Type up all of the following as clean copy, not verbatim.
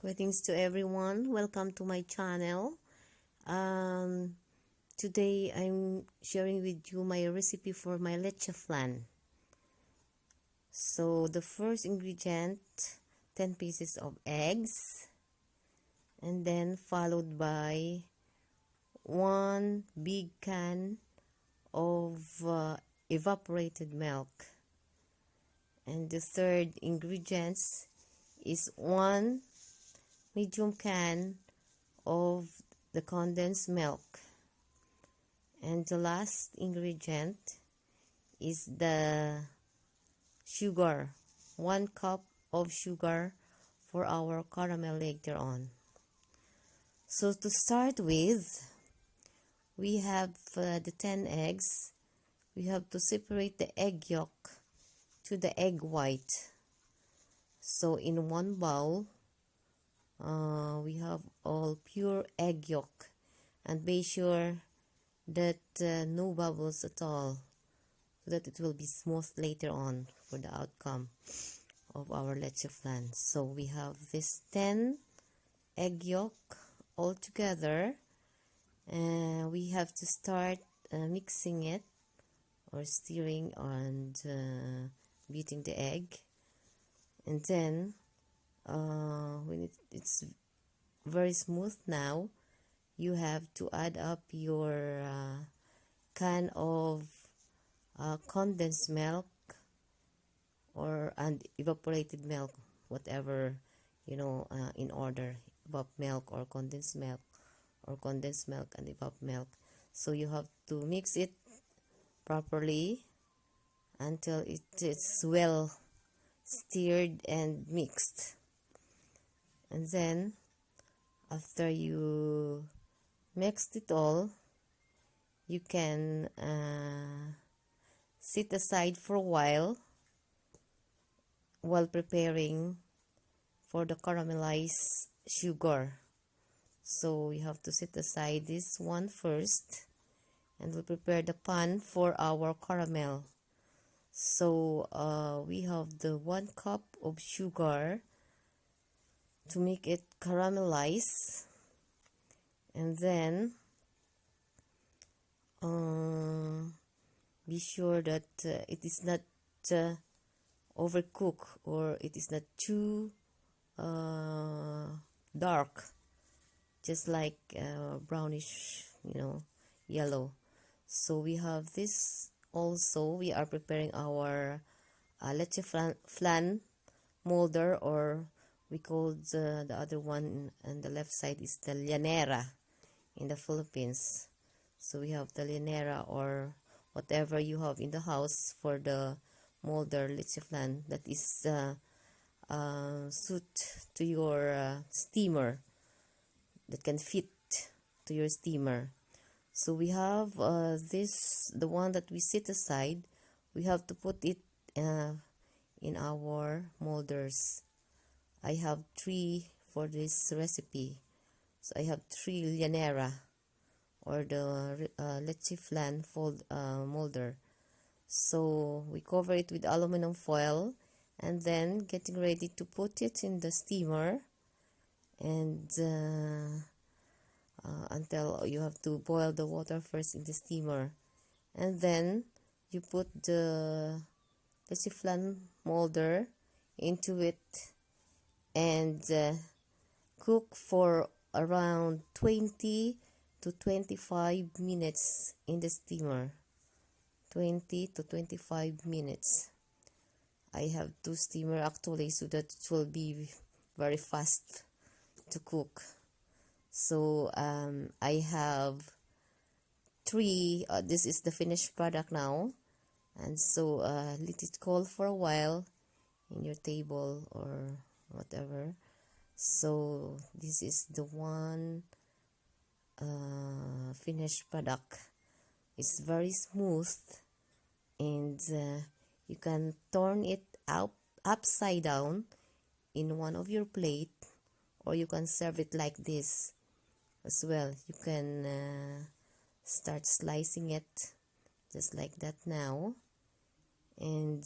Greetings to everyone. Welcome to my channel. Um, Today I'm sharing with you my recipe for my leche flan. So the first ingredient, 10 pieces of eggs, and then followed by 1 big can of evaporated milk. And the third ingredients is 1 medium can of the condensed milk. And the last ingredient is the sugar, 1 cup of sugar for our caramel later on. So to start with, we have the 10 eggs. We have to separate the egg yolk to the egg white. So in one bowl, we have all pure egg yolk, and be sure that no bubbles at all, so that it will be smooth later on for the outcome of our leche flan. So we have this 10 egg yolk all together, and we have to start mixing it or stirring and beating the egg. And then when it's very smooth now, you have to add up your can of condensed milk and evaporated milk, whatever in order, evap milk or condensed milk, or condensed milk and evap milk. So you have to mix it properly until it is well stirred and mixed. And then after you mixed it all, you can sit aside for a while preparing for the caramelized sugar. So you have to set aside this one first, and we'll prepare the pan for our caramel. So we have the 1 cup of sugar to make it caramelize, and then be sure that it is not overcooked, or it is not too dark, just like brownish, yellow. So we have this also. We are preparing our leche flan molder, or we call the other one on the left side is the llanera in the Philippines. So we have the llanera, or whatever you have in the house for the molder leche flan that is suit to your steamer, that can fit to your steamer. So we have the one that we set aside. We have to put it in our molders. I have 3 for this recipe. So I have 3 llanera, or the leche flan molder. So we cover it with aluminum foil, and then getting ready to put it in the steamer, and until you have to boil the water first in the steamer, and then you put the leche flan molder into it, and cook for around 20 to 25 minutes in the steamer. 20 to 25 minutes. I have 2 steamer actually, so that it will be very fast to cook. So I have 3. This is the finished product now, and so let it cool for a while in your table or whatever. So this is the one finished product. It's very smooth, and you can turn it upside down in one of your plate, or you can serve it like this as well. You can start slicing it just like that now, and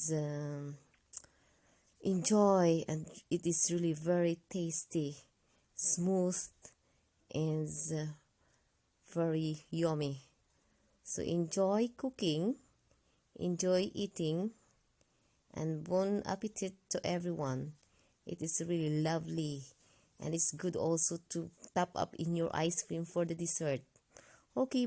enjoy. And it is really very tasty. smooth and very yummy. So enjoy cooking, enjoy eating, and bon appetit to everyone. It is really lovely, and it's good also to top up in your ice cream for the dessert. Okay.